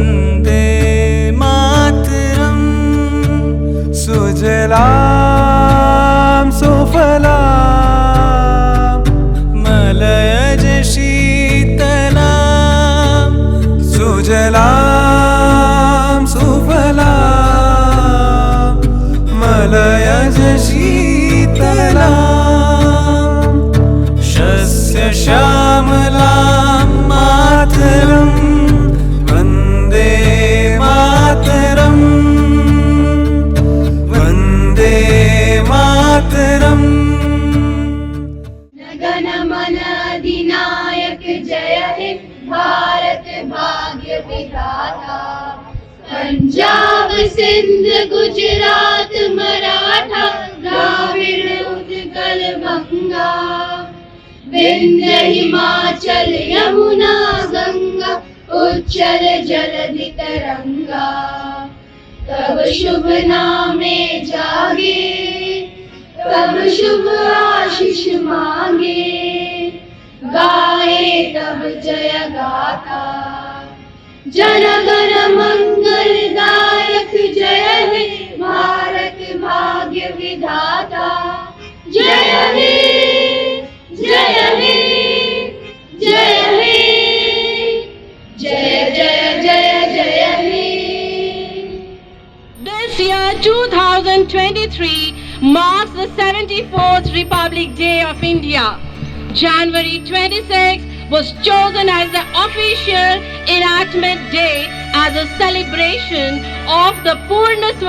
Vande Mataram, Sujalam Sufalam, Malayaj Sheetalam, Sujalam Sufalam, Malayaj Sheetalam, Shasya Shyamalam Mataram, Vande Mataram, Vande Mataram. Gana Mana Adinayak Jaya He Bharat Bhagya Vidhata, Punjab Sindh Gujarat Maratha Dravir Utkal Banga, Vindhya Himachal Yamuna Ganga Uchchal Jaladhi Taranga, Tab Shubh Naame Jage, Tab Shubh Ashish Mange, Gaye Tab Jaya Gata, Jana Gana Mangal Dayak Jaya He Bharat Bhagya Vidhata, Jaya He, Jaya He, Jaya He, Jaya Jaya Jaya Jaya He. This year 2023 marks the 74th Republic Day of India. January 26 was chosen as the official enactment day as a celebration of the Pureness,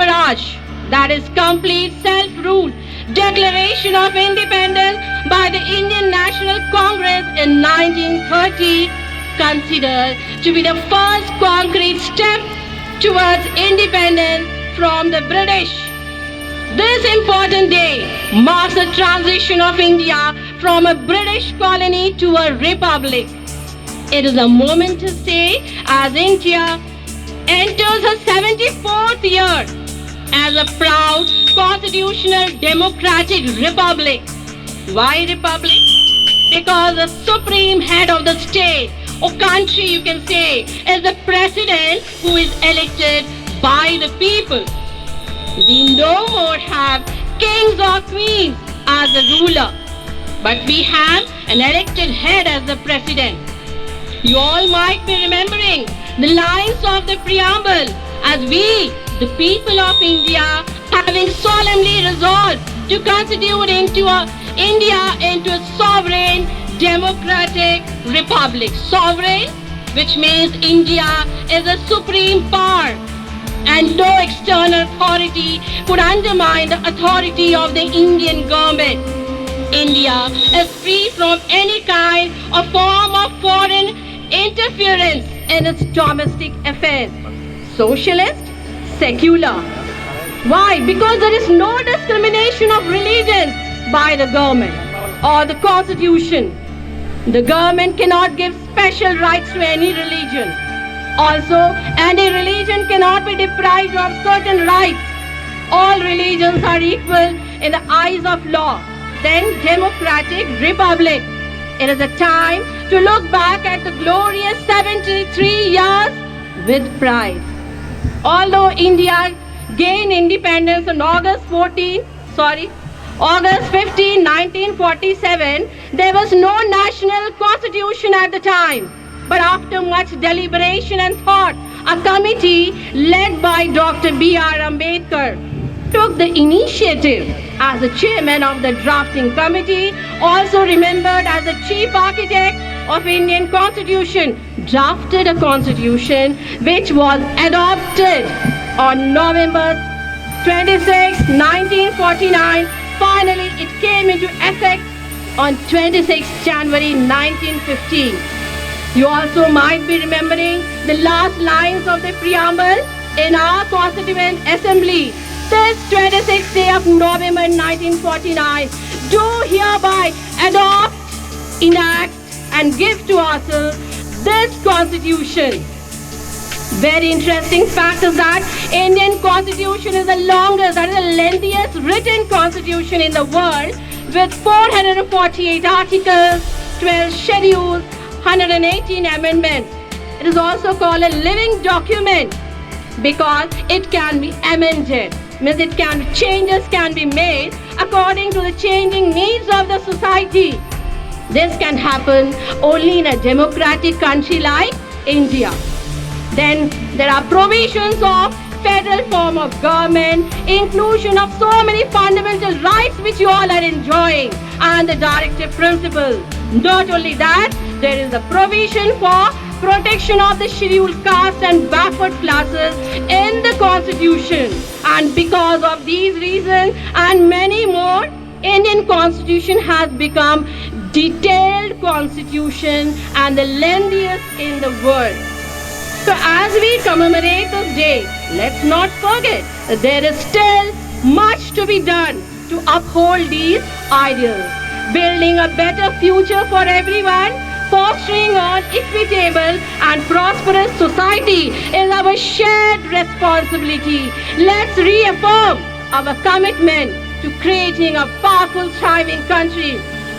that is complete self-rule, declaration of independence by the Indian National Congress in 1930, considered to be the first concrete step towards independence from the British. This important day marks the transition of India from a British colony to a republic. It is a moment to say as India enters her 74th year as a proud constitutional democratic republic. Why republic? Because the supreme head of the state or country, you can say, is the president who is elected by the people. We no more have kings or queens as a ruler, but we have an elected head as the president. You all might be remembering the lines of the preamble as we, the people of India, having solemnly resolved to constitute India into a sovereign democratic republic. Sovereign, which means India is a supreme power and no external authority could undermine the authority of the Indian government. India is free from any kind of form of foreign interference in its domestic affairs. Socialist, secular. Why? Because there is no discrimination of religion by the government or the constitution. The government cannot give special rights to any religion. Also, any religion cannot be deprived of certain rights. All religions are equal in the eyes of law. Then, democratic republic. It is a time to look back at the glorious 73 years with pride. Although India gained independence on August 15, 1947, there was no national constitution at the time. But after much deliberation and thought, a committee led by Dr. B.R. Ambedkar took the initiative as the chairman of the drafting committee, also remembered as the chief architect of Indian Constitution, drafted a constitution which was adopted on November 26, 1949. Finally, it came into effect on 26 January 1915. You also might be remembering the last lines of the preamble in our Constituent Assembly. This 26th day of November 1949, do hereby adopt, enact and give to ourselves this Constitution. Very interesting fact is that Indian Constitution is the longest, that is the lengthiest written constitution in the world, with 448 articles, 12 schedules, 118 amendments. it is also called a living document because it can be amended. Means changes can be made according to the changing needs of the society. This can happen only in a democratic country like India. Then there are provisions of federal form of government, inclusion of so many fundamental rights which you all are enjoying, and the directive principle. Not only that, there is a provision for protection of the scheduled caste and backward classes in the constitution. And because of these reasons and many more, Indian constitution has become detailed constitution and the lengthiest in the world. So as we commemorate this day, let's not forget that there is still much to be done to uphold these ideals. Building a better future for everyone, fostering an equitable and prosperous society is our shared responsibility. Let's reaffirm our commitment to creating a powerful, thriving country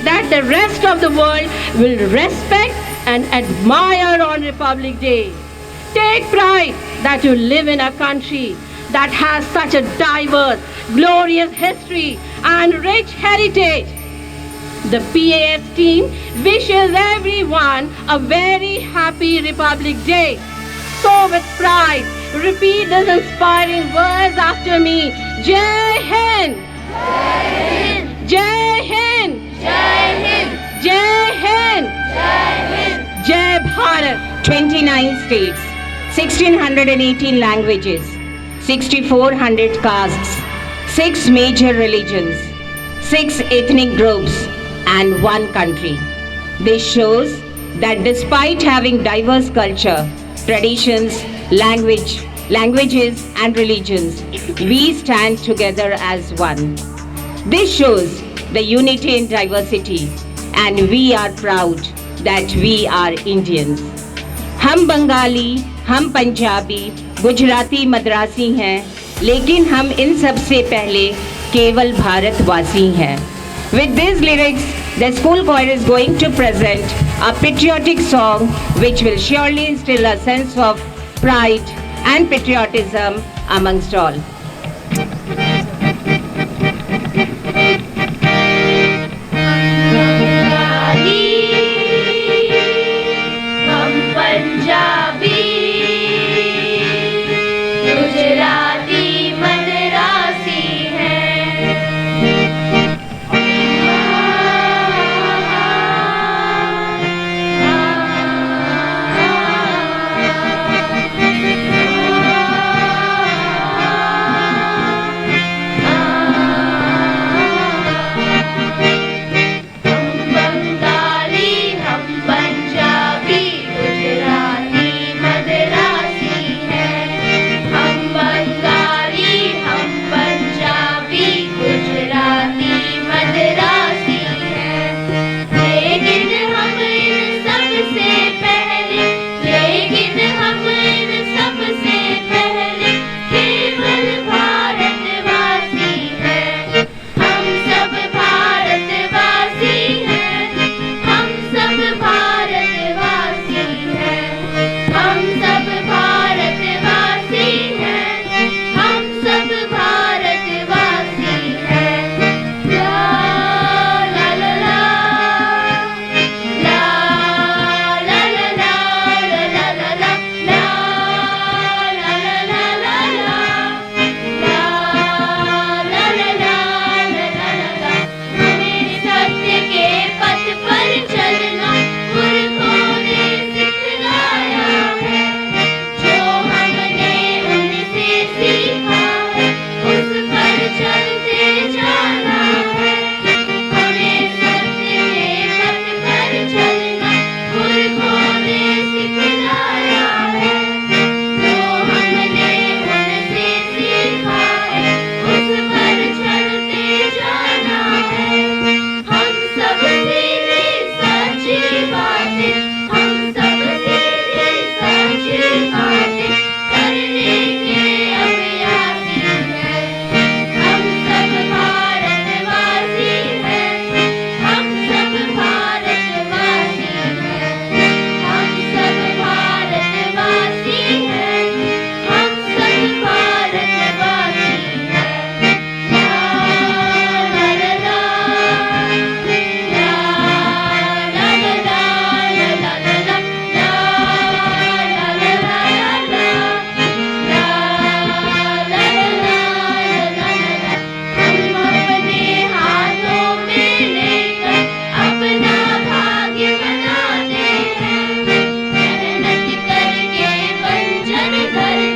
that the rest of the world will respect and admire on Republic Day. Take pride that you live in a country that has such a diverse, glorious history and rich heritage. The PAS team wishes everyone a very happy Republic Day. So with pride, repeat these inspiring words after me. Jai Hind! Jai Hind! Jai Hind! Jai Hind! Jai Hind! Jai Bharat! 29 states, 1618 languages, 6400 castes, 6 major religions, 6 ethnic groups, and 1 country. This shows that despite having diverse culture, traditions, languages and religions, we stand together as one. This shows the unity in diversity, and we are proud that we are Indians. हम बंगाली, हम पंजाबी, गुजराती, मद्रासी हैं, लेकिन हम इन सब से पहले केवल भारतवासी हैं. With these lyrics, the school choir is going to present a patriotic song which will surely instill a sense of pride and patriotism amongst all. हम पंजाबी, गुजराती, मद्रासी हैं.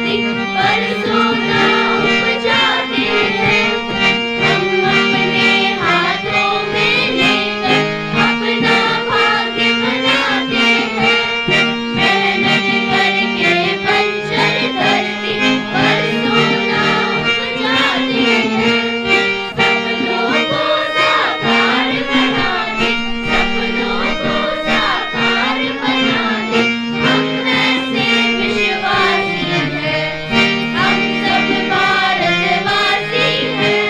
धरती पर सोना उपजाते हैं। हम अपने हाथों में लेकर अपना भाग्य बनाते हैं। मेहनत करके बंजर धरती पर सोना उपजाते हैं। सपनों को साकार बना दे, सपनों को साकार बना दे, हम वैसे विश्वासी हैं। हम सब भारतवासी हैं,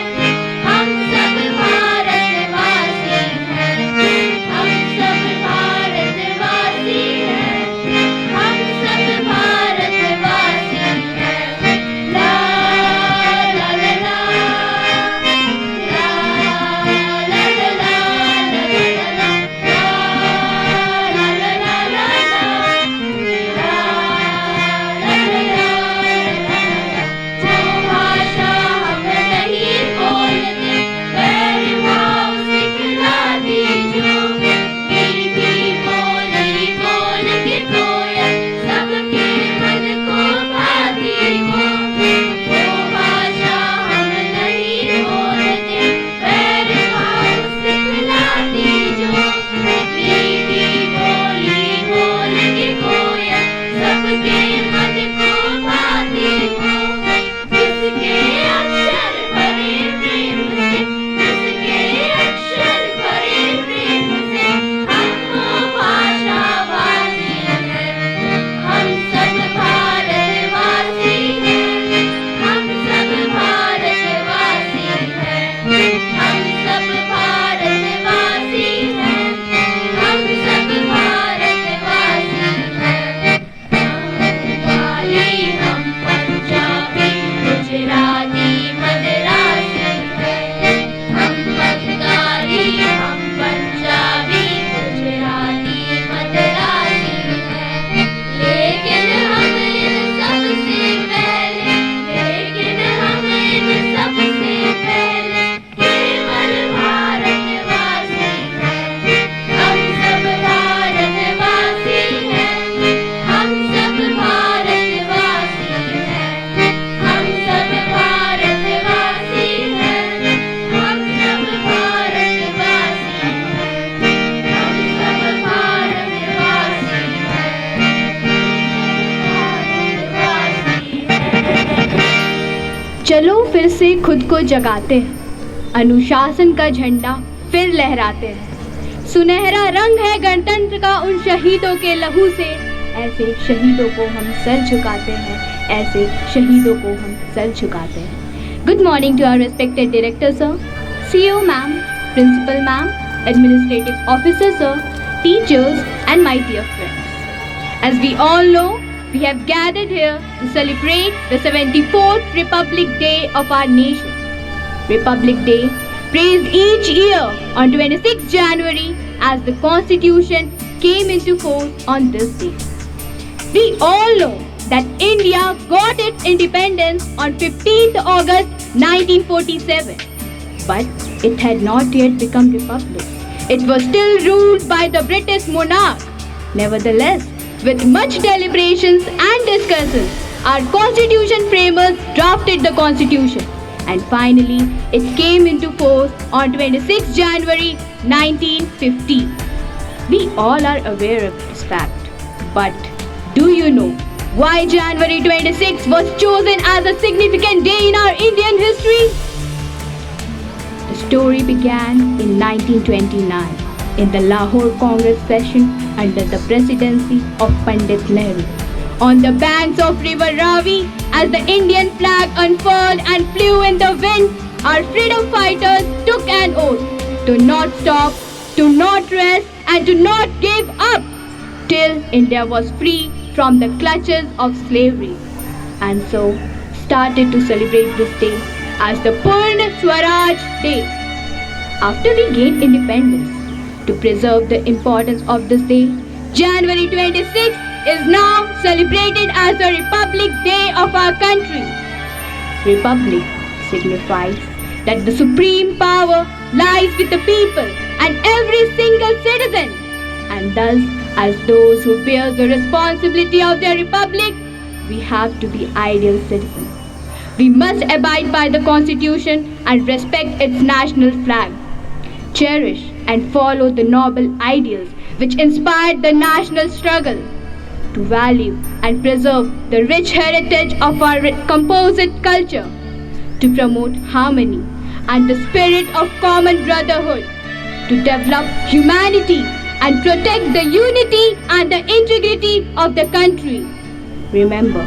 हम सब भारतवासी हैं, हम सब भारतवासी हैं, हम सब भारतवासी हैं। ला ला ला ला, ला ला ला ला, ला ला ला ला, ला जो भाषा हम नहीं बोलते, वह भाव सिखलाती जो, मीठी बोली बोल के कोयल सबके मन को भाती वो भाषा हम नहीं बोलते, वह भाव सिखलाती जो, मीठी बोली बोल के कोयल सबके मन को भाती वो। जिसके अक्षर भरे प्रेम से, जिसके अक्षर भरे प्रेम से, हम वो भाषावासी हैं। हम सब भारतवासी हैं, हम सब भारतवासी हैं, हम सब भारतवासी हैं, हम सब भारतवासी हैं। बंगाली हम पंजाबी गुजराती मद्रासी हैं। हम बंगाली हम पंजाबी गुजराती मद्रासी हैं। लेकिन हम इन सबसे पहले, लेकिन हम इन सबसे पहले केवल भारतवासी हैं। हम सब भारतवासी हैं, हम सब भारतवासी हैं, हम सब भारतवासी हैं, हम सब भारतवासी हैं, हम सब भारतवासी हैं। चलो फिर से खुद को जगाते हैं, अनुशासन का झंडा फिर लहराते हैं। सुनहरा रंग है गणतंत्र का उन शहीदों के लहू से, ऐसे शहीदों को हम सर झुकाते हैं, ऐसे शहीदों को हम सर झुकाते हैं। Good morning to our respected director sir, CEO ma'am, principal ma'am, administrative officer sir, teachers and my dear friends. As we all know, we have gathered here to celebrate the 74th Republic Day of our nation. Republic Day, praised each year on 26 January as the Constitution came into force on this day. We all know that India got its independence on 15th August 1947, but it had not yet become republic. It was still ruled by the British monarch. Nevertheless, with much deliberations and discussions, our constitution framers drafted the constitution, and finally it came into force on 26 January 1950. We all are aware of this fact, but do you know why January 26 was chosen as a significant day in our Indian history? The story began in 1929 in the Lahore Congress session under the presidency of Pandit Nehru. On the banks of River Ravi, as the Indian flag unfurled and flew in the wind, our freedom fighters took an oath to not stop, to not rest, and to not give up till India was free from the clutches of slavery, and so started to celebrate this day as the Pureness Day. After we gained independence, to preserve the importance of this day, January 26th is now celebrated as the Republic Day of our country. Republic signifies that the supreme power lies with the people and every single citizen, and thus as those who bear the responsibility of their republic, we have to be ideal citizens. We must abide by the Constitution and respect its national flag. Cherish and follow the noble ideals which inspired the national struggle. To value and preserve the rich heritage of our composite culture. To promote harmony and the spirit of common brotherhood. To develop humanity and protect the unity and the integrity of the country. Remember,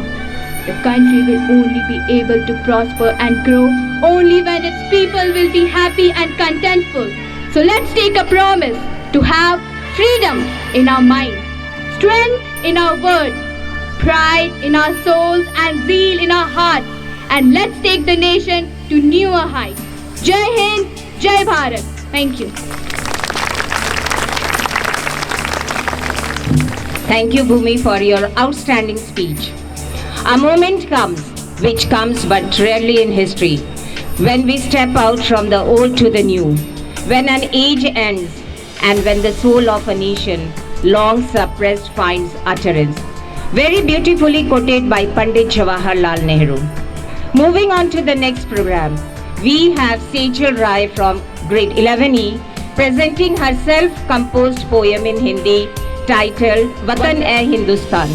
the country will only be able to prosper and grow only when its people will be happy and contentful. So let's take a promise to have freedom in our mind, strength in our word, pride in our souls and zeal in our hearts. And let's take the nation to newer heights. Jai Hind, Jai Bharat. Thank you. Thank you, Bhumi, for your outstanding speech. A moment comes, which comes but rarely in history, when we step out from the old to the new, when an age ends, and when the soul of a nation, long suppressed, finds utterance. Very beautifully quoted by Pandit Jawaharlal Nehru. Moving on to the next program, we have Sejal Rai from grade 11E presenting her self-composed poem in Hindi titled Vatan-e-Hindustan.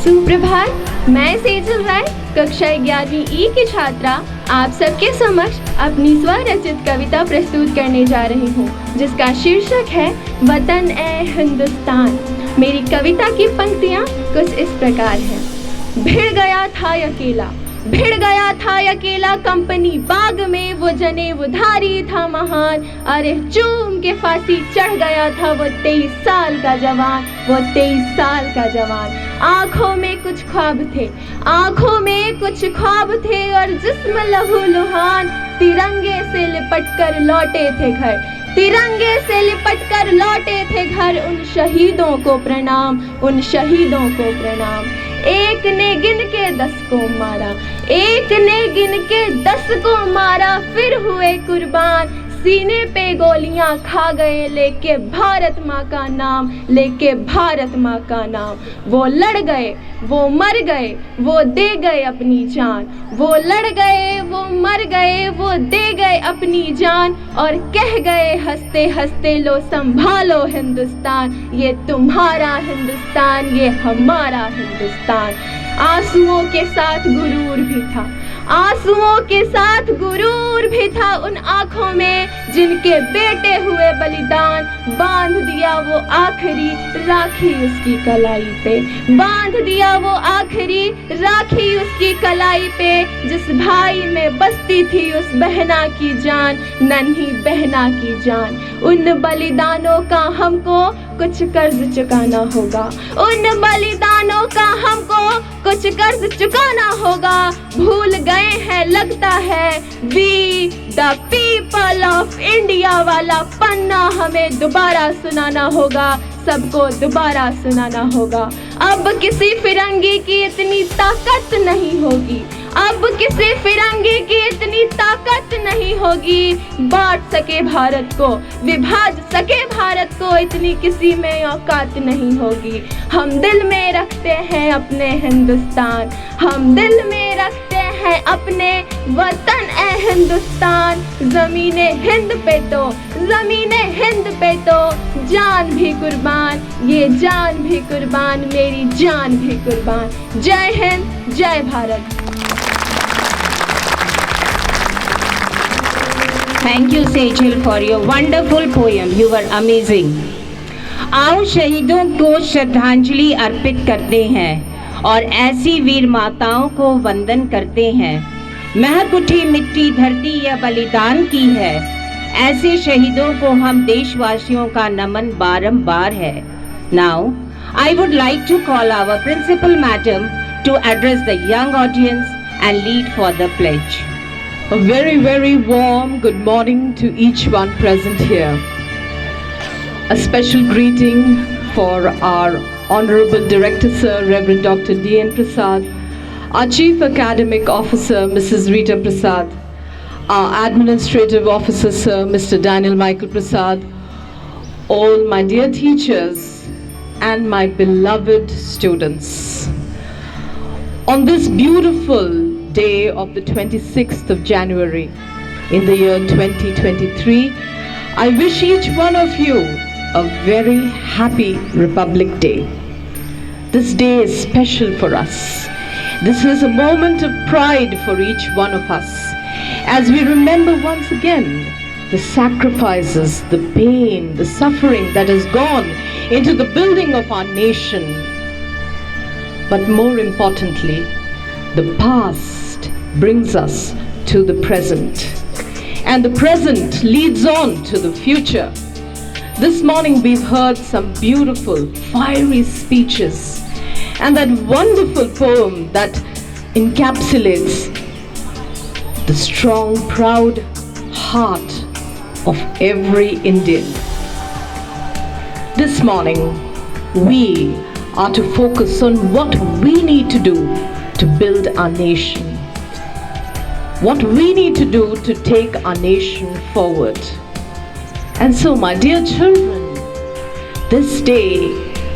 सुप्रभात, मैं सेजल राय कक्षा 11वीं ई की छात्रा आप सबके समक्ष अपनी स्वरचित कविता प्रस्तुत करने जा रही हूँ, जिसका शीर्षक है वतन ए हिंदुस्तान। मेरी कविता की पंक्तियाँ कुछ इस प्रकार हैं। भिड़ गया था अकेला, भिड़ गया था अकेला कंपनी बाग में, वो जनेब धारी था महान। अरे चूम के फांसी चढ़ गया था वो 23 साल का जवान, वो 23 साल का जवान। आंखों में कुछ ख्वाब थे, आंखों में कुछ ख्वाब थे, और जिस्म लहू लुहान। तिरंगे से लिपट कर लौटे थे घर, तिरंगे से लिपट कर लौटे थे घर। उन शहीदों को प्रणाम, उन शहीदों को प्रणाम। एक ने गिन के 10 को मारा, एक ने गिन के 10 को मारा, फिर हुए कुर्बान। सीने पे गोलियां खा गए लेके भारत माँ का नाम, लेके भारत माँ का नाम। वो लड़ गए, वो मर गए, वो दे गए अपनी जान। वो लड़ गए, वो मर गए, वो दे गए अपनी जान, और कह गए हंसते हंसते लो संभालो हिंदुस्तान। ये तुम्हारा हिंदुस्तान, ये हमारा हिंदुस्तान। आंसुओं के साथ गुरूर भी था, आंसुओं के साथ गुरूर भी था उन आंखों में, जिनके बेटे हुए बलिदान। बांध दिया वो आखिरी राखी उसकी कलाई पे, बांध दिया वो आखिरी राखी उसकी कलाई पे। जिस भाई में बसती थी उस बहना की जान, नन्ही बहना की जान। उन बलिदानों का हमको कुछ कर्ज चुकाना होगा, उन बलिदानों का हमको कुछ कर्ज चुकाना होगा। भूल गए हैं लगता है we the people of India वाला पन्ना हमें दोबारा सुनाना होगा, सबको दोबारा सुनाना होगा। अब किसी फिरंगी की इतनी ताकत नहीं होगी, अब किसी फिरंगी की इतनी ताकत नहीं होगी। बांट सके भारत को, विभाज सके भारत को, इतनी किसी में औकात नहीं होगी। हम दिल में रखते हैं अपने हिंदुस्तान, हम दिल में रखते हैं अपने वतन ए हिंदुस्तान। ज़मीने हिंद पे तो, ज़मीने हिंद पे तो जान भी कुर्बान, ये जान भी कुर्बान, मेरी जान भी कुर्बान। जय हिंद, जय Bharat. Thank you, Sejal, for your wonderful poem. You were amazing. आओ शहीदों को श्रद्धांजलि अर्पित करते हैं और ऐसी वीर माताओं को वंदन करते हैं। महक उठी मिट्टी धरती यह बलिदान की है, ऐसे शहीदों को हम देशवासियों का नमन बारंबार है। Now, I would like to call our principal madam to address the young audience and lead for the pledge. A very, very warm good morning to each one present here. A special greeting for our Honourable Director Sir, Reverend Dr. D.N. Prasad, our Chief Academic Officer, Mrs. Rita Prasad, our Administrative Officer, Sir, Mr. Daniel Michael Prasad, all my dear teachers, and my beloved students. On this beautiful day of the 26th of January in the year 2023, I wish each one of you a very happy Republic Day. This day is special for us. This is a moment of pride for each one of us as we remember once again the sacrifices, the pain, the suffering that has gone into the building of our nation. But more importantly, the past brings us to the present, and the present leads on to the future. This morning we've heard some beautiful, fiery speeches and that wonderful poem that encapsulates the strong, proud heart of every Indian. This morning, we are to focus on what we need to do to build our nation, what we need to do to take our nation forward. And so, my dear children, this day,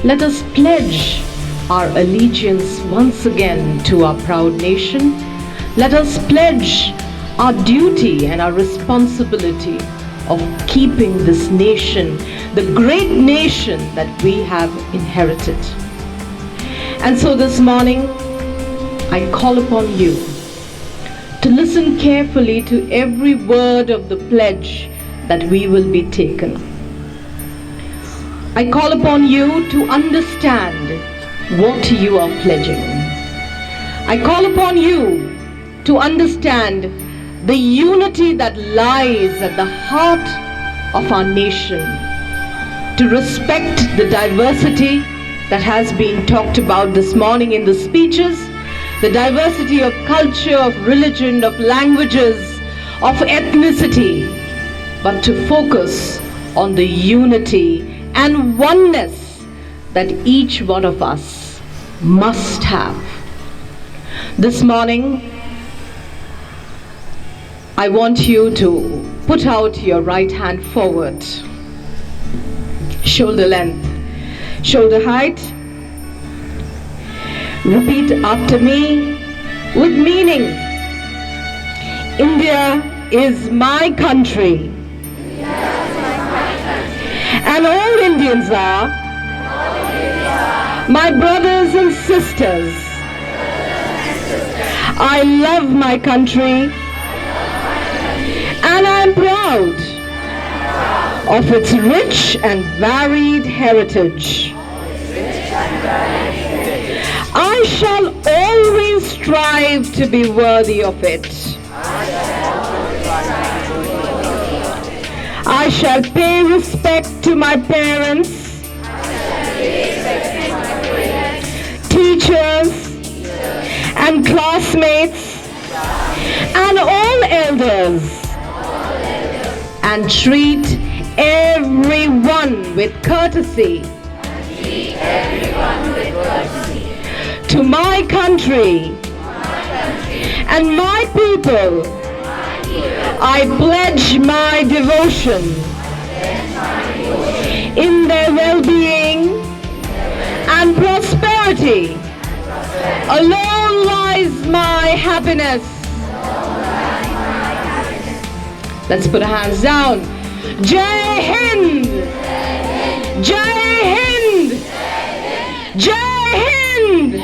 let us pledge our allegiance once again to our proud nation. Let us pledge our duty and our responsibility of keeping this nation, the great nation that we have inherited. And so this morning, I call upon you to listen carefully to every word of the pledge that we will be taken. I call upon you to understand what you are pledging. I call upon you to understand the unity that lies at the heart of our nation, to respect the diversity that has been talked about this morning in the speeches, the diversity of culture, of religion, of languages, of ethnicity, but to focus on the unity and oneness that each one of us must have. This morning, I want you to put out your right hand forward, shoulder length, shoulder height. Repeat after me with meaning. India is my country, and all Indians are my brothers and sisters. I love my country, and I am proud of its rich and varied heritage. I shall always strive to be worthy of it. I shall pay respect to my parents, teachers, and classmates, and all elders, and treat everyone with courtesy. To my country and my people, I pledge my devotion. In their well-being and prosperity alone lies my happiness. Let's put our hands down. Jai Hind! Jai Hind! Jai Hind!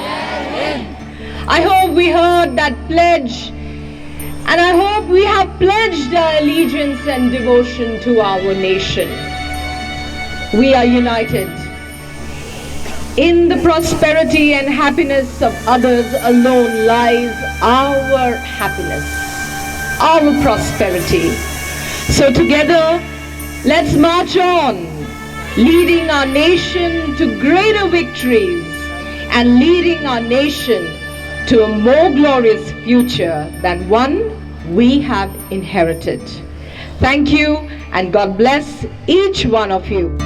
I hope we heard that pledge, and I hope we have pledged our allegiance and devotion to our nation. We are united. In the prosperity and happiness of others alone lies our happiness, our prosperity. So together, let's march on, leading our nation to greater victories and leading our nation to a more glorious future than one we have inherited. Thank you, and God bless each one of you.